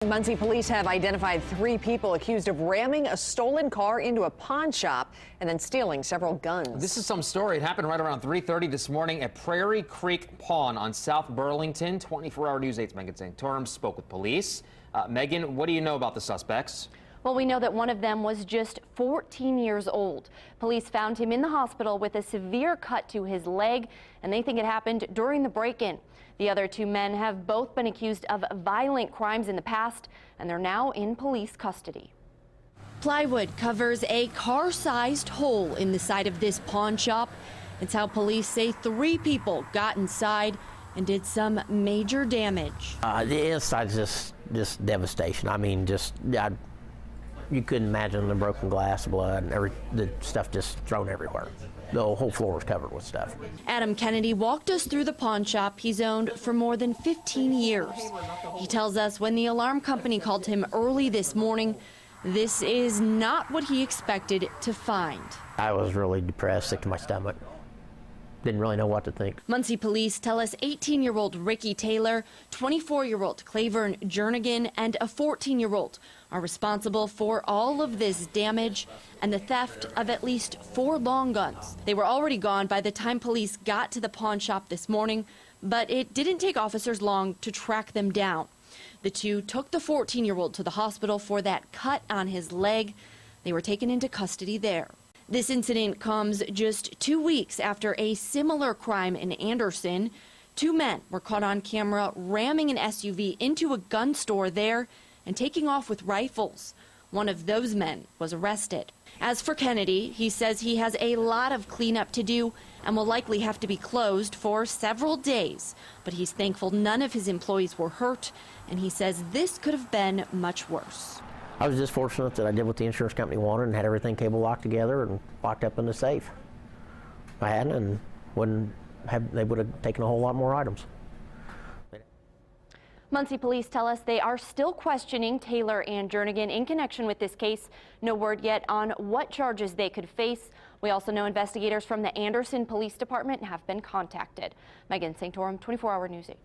Muncie police have identified 3 people accused of ramming a stolen car into a pawn shop and then stealing several guns. This is some story. It happened right around 3:30 this morning at Prairie Creek Pawn on South Burlington. 24-hour News 8's Megan Sanctorum spoke with police. Megan, what do you know about the suspects? Well, we know that one of them was just 14 years old. Police found him in the hospital with a severe cut to his leg, and they think it happened during the break-in. The other 2 men have both been accused of violent crimes in the past, and they're now in police custody. Plywood covers a car-sized hole in the side of this pawn shop. It's how police say 3 people got inside and did some major damage. The inside is just devastation. I mean, you couldn't imagine the broken glass, blood, and the stuff just thrown everywhere. The whole floor was covered with stuff. Adam Kennedy walked us through the pawn shop he's owned for more than 15 years. He tells us when the alarm company called him early this morning, this is not what he expected to find. I was really depressed, sick to my stomach. Didn't really know what to think. Muncie police tell us 18-year-old Ricky Taylor, 24-year-old Clavern Jernigan, and a 14-year-old are responsible for all of this damage and the theft of at least 4 long guns. They were already gone by the time police got to the pawn shop this morning, but it didn't take officers long to track them down. The 2 took the 14-year-old to the hospital for that cut on his leg. They were taken into custody there. This incident comes just 2 weeks after a similar crime in Anderson. 2 men were caught on camera ramming an SUV into a gun store there and taking off with rifles. One of those men was arrested. As for Kennedy, he says he has a lot of cleanup to do and will likely have to be closed for several days. But he's thankful none of his employees were hurt, and he says this could have been much worse. I was just fortunate that I did what the insurance company wanted and had everything cable locked together and locked up in the safe. If I hadn't, they would have taken a whole lot more items. Muncie police tell us they are still questioning Taylor and Jernigan in connection with this case. No word yet on what charges they could face. We also know investigators from the Anderson Police Department have been contacted. Megan Sanctorum, 24-hour News 8.